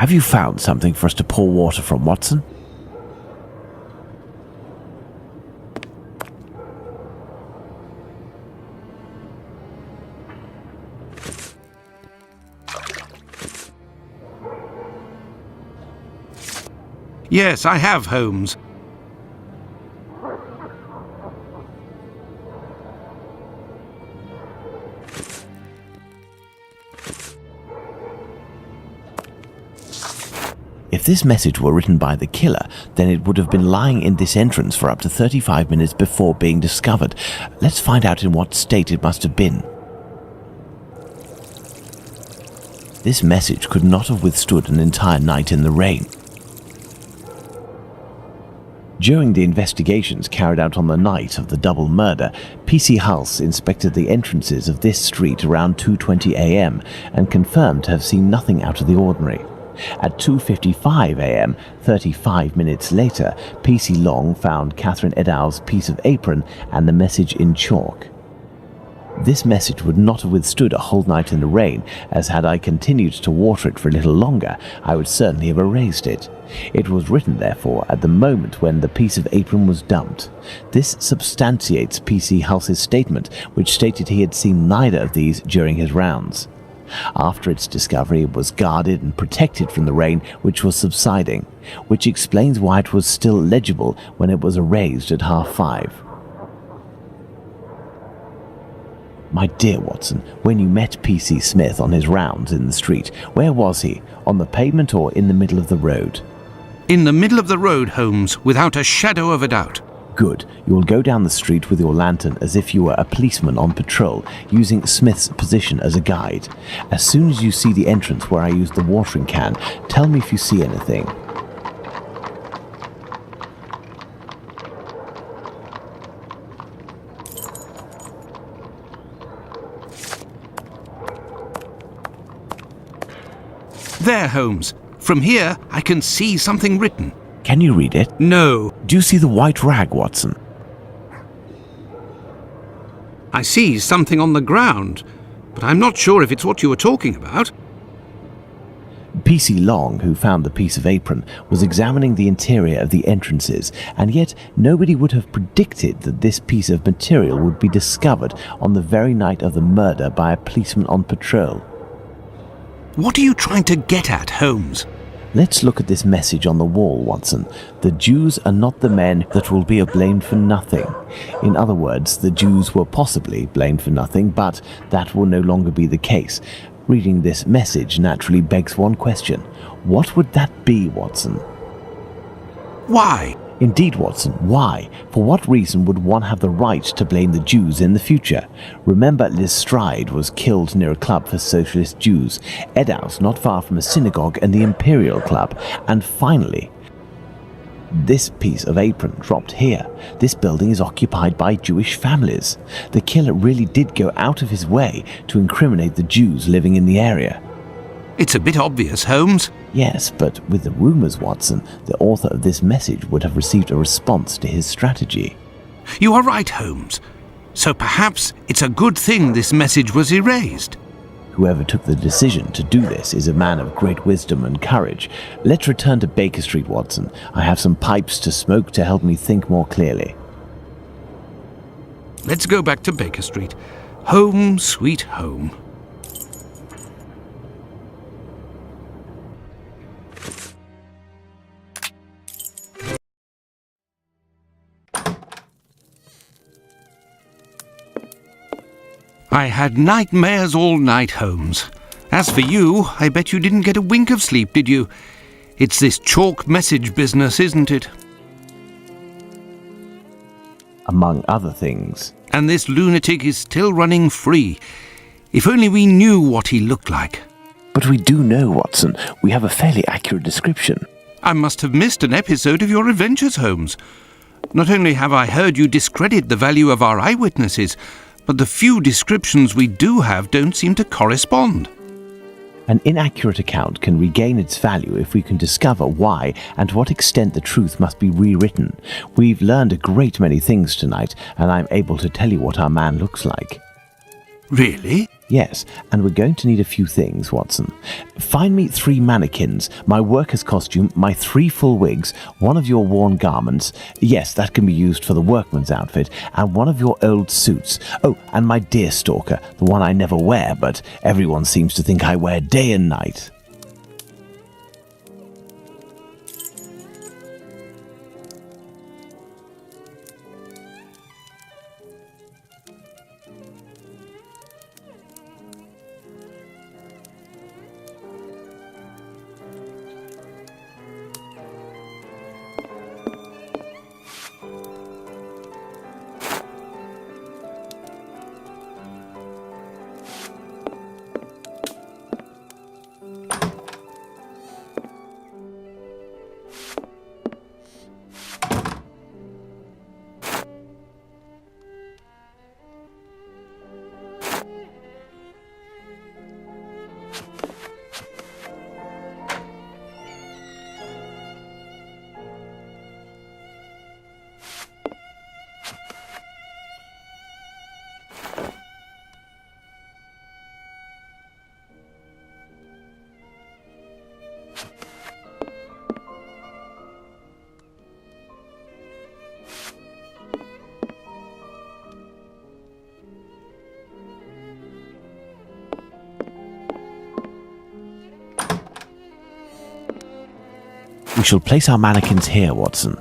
Have you found something for us to pour water from, Watson? Yes, I have, Holmes. If this message were written by the killer, then it would have been lying in this entrance for up to 35 minutes before being discovered. Let's find out in what state it must have been. This message could not have withstood an entire night in the rain. During the investigations carried out on the night of the double murder, PC Hulse inspected the entrances of this street around 2:20 a.m. and confirmed to have seen nothing out of the ordinary. At 2:55 a.m., 35 minutes later, PC Long found Catherine Edow's piece of apron and the message in chalk. This message would not have withstood a whole night in the rain, as had I continued to water it for a little longer, I would certainly have erased it. It was written, therefore, at the moment when the piece of apron was dumped. This substantiates PC Hulse's statement, which stated he had seen neither of these during his rounds. After its discovery, it was guarded and protected from the rain, which was subsiding, which explains why it was still legible when it was erased at 5:30. My dear Watson, when you met P.C. Smith on his rounds in the street, where was he? On the pavement or in the middle of the road? In the middle of the road, Holmes, without a shadow of a doubt. Good. You will go down the street with your lantern as if you were a policeman on patrol, using Smith's position as a guide. As soon as you see the entrance where I used the watering can, tell me if you see anything. There, Holmes. From here, I can see something written. Can you read it? No. Do you see the white rag, Watson? I see something on the ground, but I'm not sure if it's what you were talking about. PC Long, who found the piece of apron, was examining the interior of the entrances, and yet nobody would have predicted that this piece of material would be discovered on the very night of the murder by a policeman on patrol. What are you trying to get at, Holmes? Let's look at this message on the wall, Watson. The Jews are not the men that will be blamed for nothing. In other words, the Jews were possibly blamed for nothing, but that will no longer be the case. Reading this message naturally begs one question. What would that be, Watson? Why? Indeed, Watson, why? For what reason would one have the right to blame the Jews in the future? Remember, Lestrade was killed near a club for socialist Jews, Edow's not far from a synagogue and the Imperial Club, and finally, this piece of apron dropped here. This building is occupied by Jewish families. The killer really did go out of his way to incriminate the Jews living in the area. It's a bit obvious, Holmes. Yes, but with the rumors, Watson, the author of this message would have received a response to his strategy. You are right, Holmes. So perhaps it's a good thing this message was erased. Whoever took the decision to do this is a man of great wisdom and courage. Let's return to Baker Street, Watson. I have some pipes to smoke to help me think more clearly. Let's go back to Baker Street. Home, sweet home. I had nightmares all night, Holmes. As for you, I bet you didn't get a wink of sleep, did you? It's this chalk message business, isn't it? Among other things. And this lunatic is still running free. If only we knew what he looked like. But we do know, Watson. We have a fairly accurate description. I must have missed an episode of your adventures, Holmes. Not only have I heard you discredit the value of our eyewitnesses, but the few descriptions we do have don't seem to correspond. An inaccurate account can regain its value if we can discover why and to what extent the truth must be rewritten. We've learned a great many things tonight, and I'm able to tell you what our man looks like. Really? Yes, and we're going to need a few things, Watson. Find me 3 mannequins, my worker's costume, my 3 full wigs, one of your worn garments, yes, that can be used for the workman's outfit, and one of your old suits. Oh, and my deer stalker, the one I never wear, but everyone seems to think I wear day and night. We shall place our mannequins here, Watson.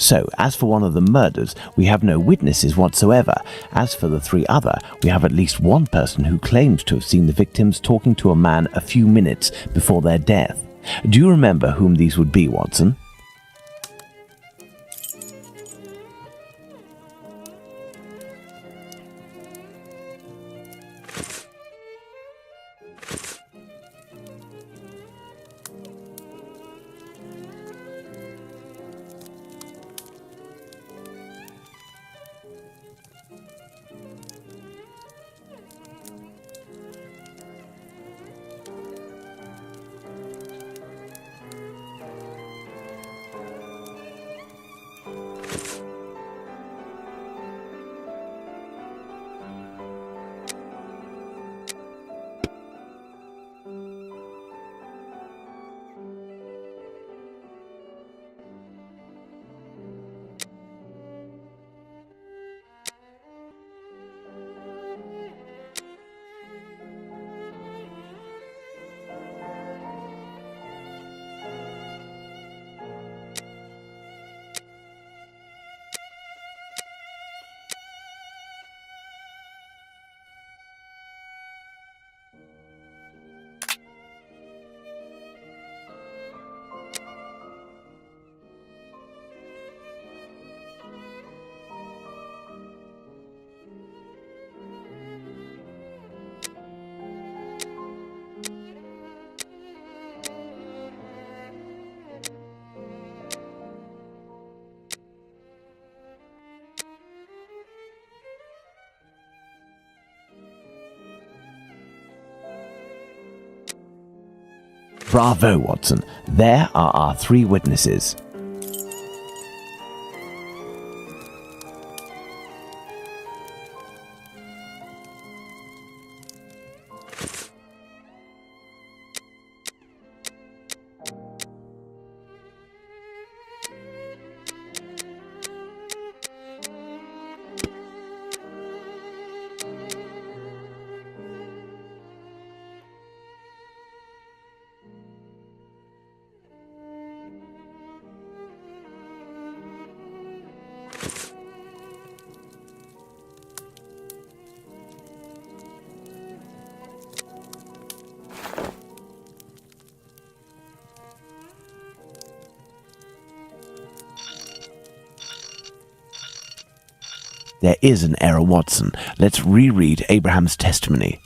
So, as for one of the murders, we have no witnesses whatsoever. As for the 3 other, we have at least one person who claims to have seen the victims talking to a man a few minutes before their death. Do you remember whom these would be, Watson? Bravo, Watson. There are our 3 witnesses. There is an error, Watson. Let's reread Abraham's testimony.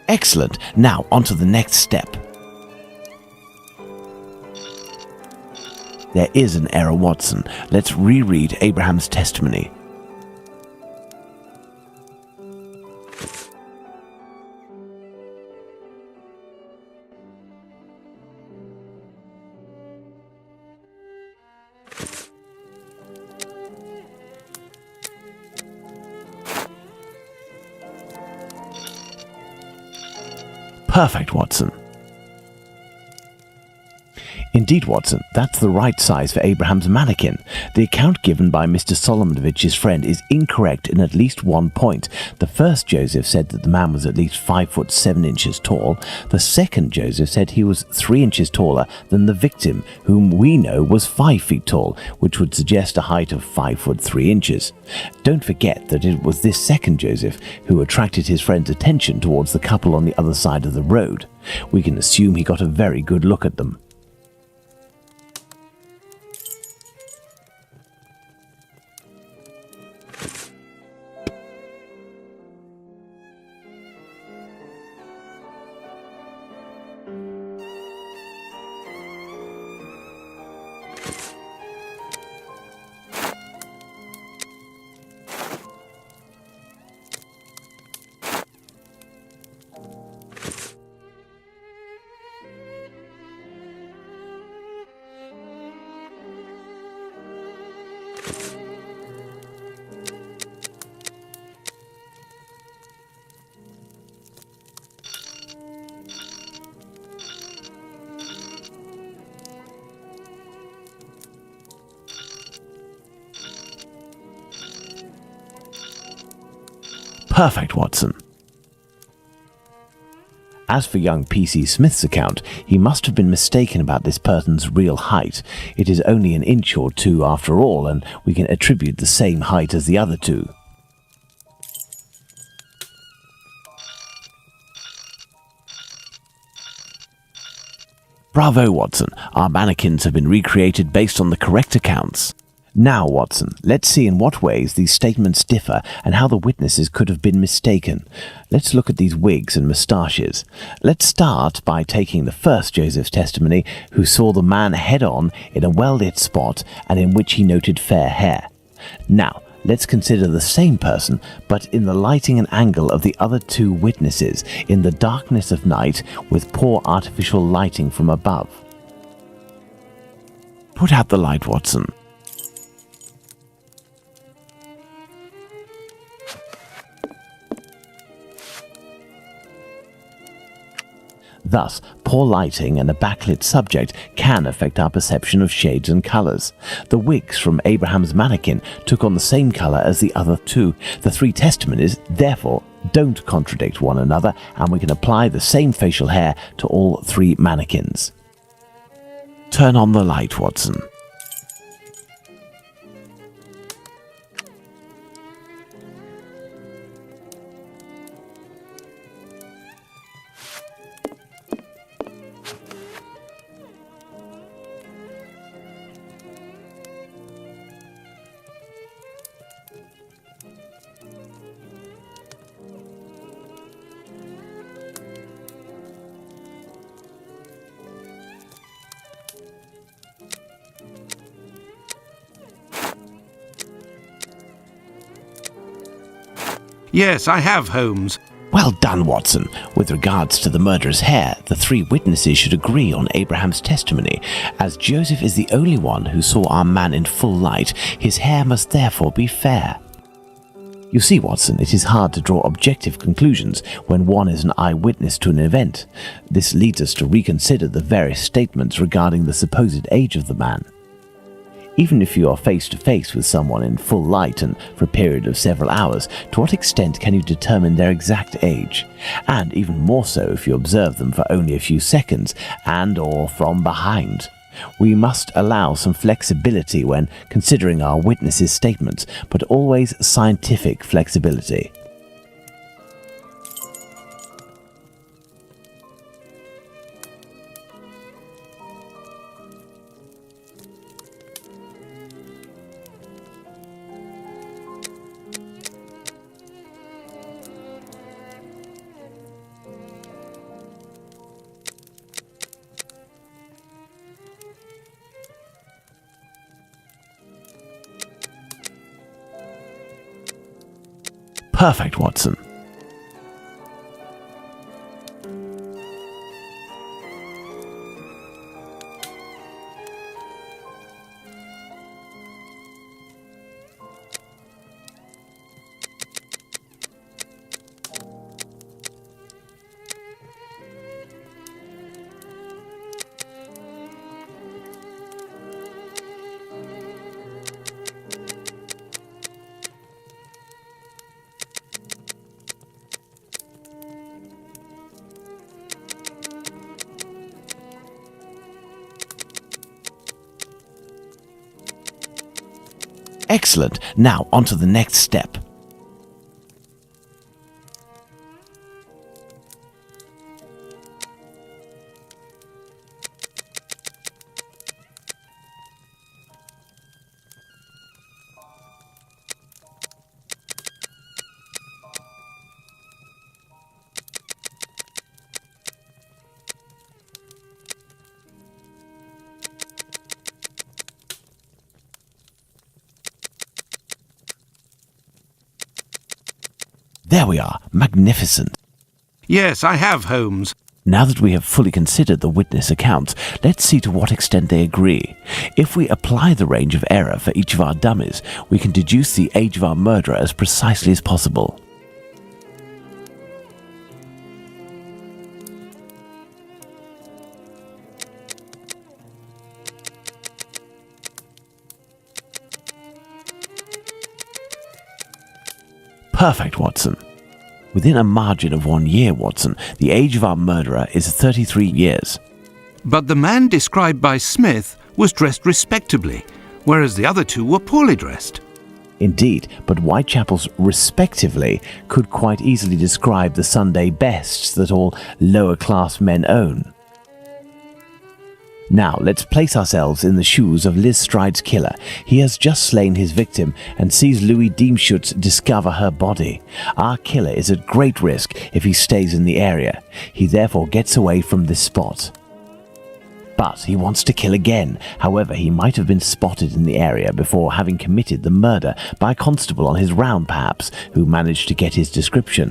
Excellent. Now, on to the next step. There is an error, Watson. Let's reread Abraham's testimony. Perfect, Watson. Indeed, Watson, that's the right size for Abraham's mannequin. The account given by Mr. Solomonovich's friend is incorrect in at least 1 point. The first Joseph said that the man was at least 5 foot 7 inches tall. The second Joseph said he was 3 inches taller than the victim, whom we know was 5 feet tall, which would suggest a height of 5 foot 3 inches. Don't forget that it was this second Joseph who attracted his friend's attention towards the couple on the other side of the road. We can assume he got a very good look at them. Perfect, Watson. As for young P.C. Smith's account, he must have been mistaken about this person's real height. It is only an inch or two after all, and we can attribute the same height as the other two. Bravo, Watson. Our mannequins have been recreated based on the correct accounts. Now, Watson, let's see in what ways these statements differ and how the witnesses could have been mistaken. Let's look at these wigs and moustaches. Let's start by taking the first Joseph's testimony, who saw the man head-on in a well-lit spot and in which he noted fair hair. Now, let's consider the same person, but in the lighting and angle of the other two witnesses, in the darkness of night with poor artificial lighting from above. Put out the light, Watson. Thus, poor lighting and a backlit subject can affect our perception of shades and colours. The wigs from Abraham's mannequin took on the same colour as the other two. The three testimonies, therefore, don't contradict one another, and we can apply the same facial hair to all three mannequins. Turn on the light, Watson. Yes, I have, Holmes. Well done, Watson. With regards to the murderer's hair, the three witnesses should agree on Abraham's testimony. As Joseph is the only one who saw our man in full light, his hair must therefore be fair. You see, Watson, it is hard to draw objective conclusions when one is an eyewitness to an event. This leads us to reconsider the various statements regarding the supposed age of the man. Even if you are face to face with someone in full light and for a period of several hours, to what extent can you determine their exact age? And even more so if you observe them for only a few seconds and or from behind. We must allow some flexibility when considering our witnesses' statements, but always scientific flexibility. Perfect, Watson. Excellent. Now, on to the next step. There we are. Magnificent. Yes, I have, Holmes. Now that we have fully considered the witness accounts, let's see to what extent they agree. If we apply the range of error for each of our dummies, we can deduce the age of our murderer as precisely as possible. Perfect, Watson. Within a margin of 1 year, Watson, the age of our murderer is 33 years. But the man described by Smith was dressed respectably, whereas the other two were poorly dressed. Indeed, but Whitechapel's respectively could quite easily describe the Sunday bests that all lower-class men own. Now, let's place ourselves in the shoes of Liz Stride's killer. He has just slain his victim and sees Louis Diemschutz discover her body. Our killer is at great risk if he stays in the area. He therefore gets away from this spot. But he wants to kill again. However, he might have been spotted in the area before having committed the murder by a constable on his round perhaps, who managed to get his description.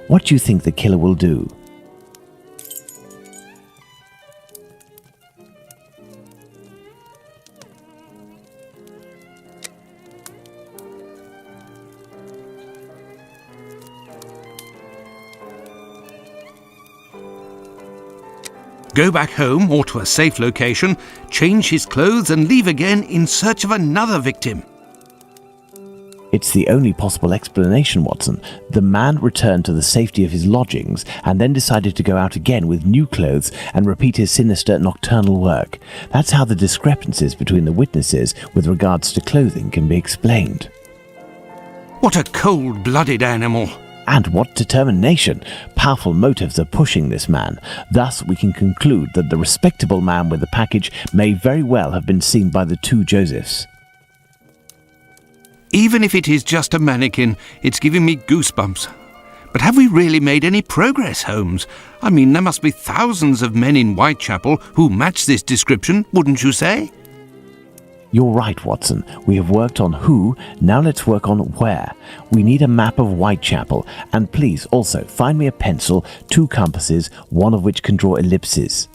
What do you think the killer will do? Go back home or to a safe location, change his clothes and leave again in search of another victim. It's the only possible explanation, Watson. The man returned to the safety of his lodgings and then decided to go out again with new clothes and repeat his sinister nocturnal work. That's how the discrepancies between the witnesses with regards to clothing can be explained. What a cold-blooded animal! And what determination! Powerful motives are pushing this man. Thus, we can conclude that the respectable man with the package may very well have been seen by the two Josephs. Even if it is just a mannequin, it's giving me goosebumps. But have we really made any progress, Holmes? I mean, there must be thousands of men in Whitechapel who match this description, wouldn't you say? You're right, Watson. We have worked on who, now let's work on where. We need a map of Whitechapel, and please also find me a pencil, 2 compasses, one of which can draw ellipses.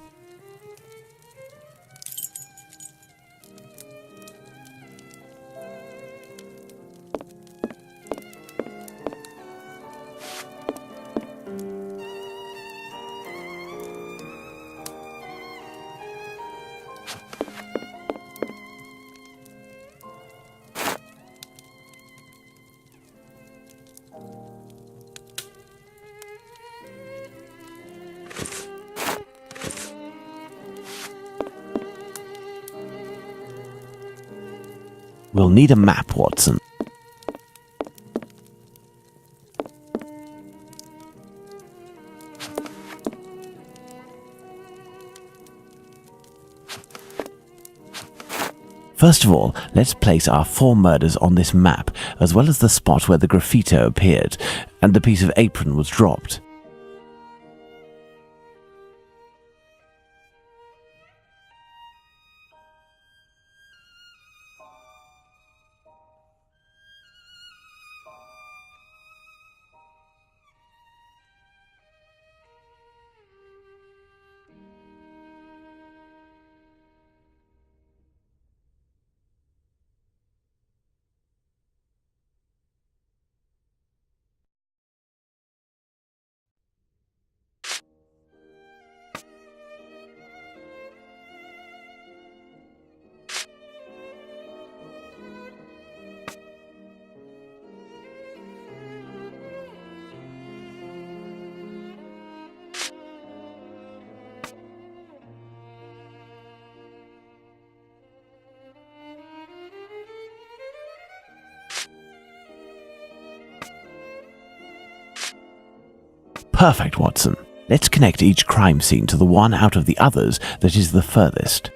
We'll need a map, Watson. First of all, let's place our 4 murders on this map, as well as the spot where the graffito appeared, and the piece of apron was dropped. Perfect, Watson. Let's connect each crime scene to the one out of the others that is the furthest.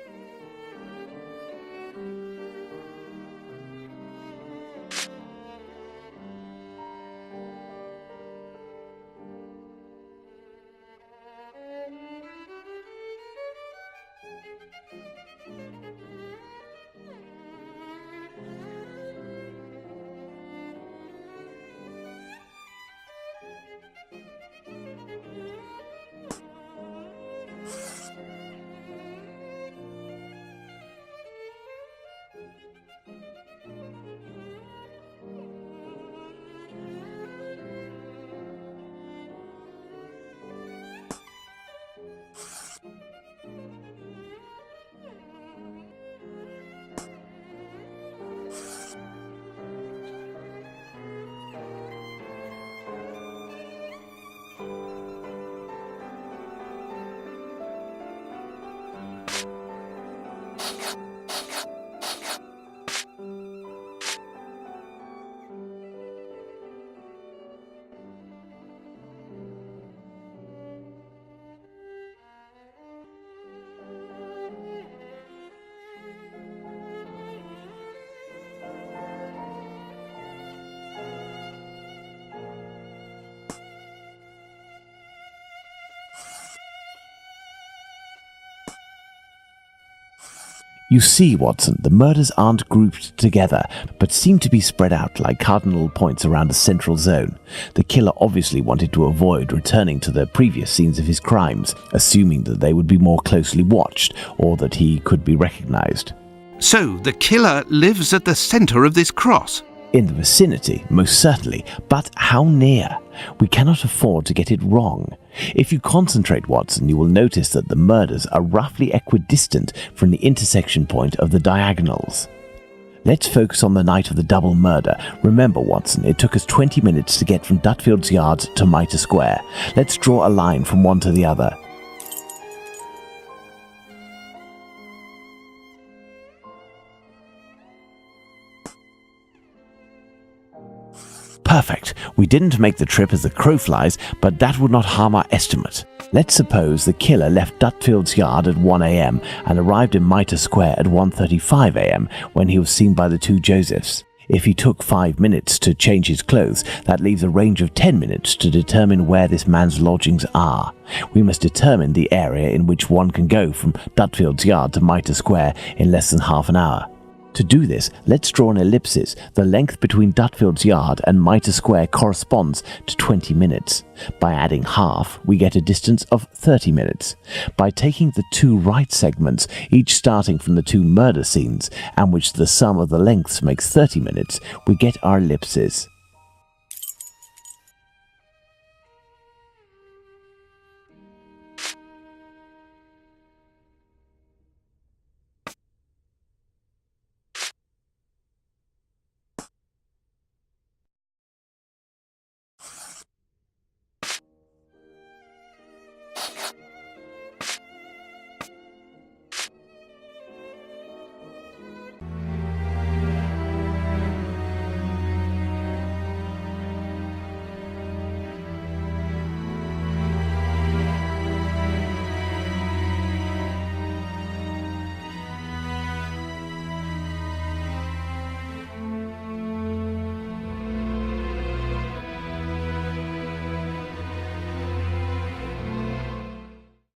You see, Watson, the murders aren't grouped together, but seem to be spread out like cardinal points around a central zone. The killer obviously wanted to avoid returning to the previous scenes of his crimes, assuming that they would be more closely watched or that he could be recognized. So the killer lives at the centre of this cross? In the vicinity, most certainly, but how near? We cannot afford to get it wrong. If you concentrate, Watson, you will notice that the murders are roughly equidistant from the intersection point of the diagonals. Let's focus on the night of the double murder. Remember, Watson, it took us 20 minutes to get from Dutfield's Yard to Mitre Square. Let's draw a line from one to the other. Perfect. We didn't make the trip as the crow flies, but that would not harm our estimate. Let's suppose the killer left Dutfield's Yard at 1 a.m. and arrived in Mitre Square at 1:35 a.m. when he was seen by the two Josephs. If he took 5 minutes to change his clothes, that leaves a range of 10 minutes to determine where this man's lodgings are. We must determine the area in which one can go from Dutfield's Yard to Mitre Square in less than half an hour. To do this, let's draw an ellipsis. The length between Dutfield's Yard and Mitre Square corresponds to 20 minutes. By adding half, we get a distance of 30 minutes. By taking the two right segments, each starting from the two murder scenes, and which the sum of the lengths makes 30 minutes, we get our ellipses.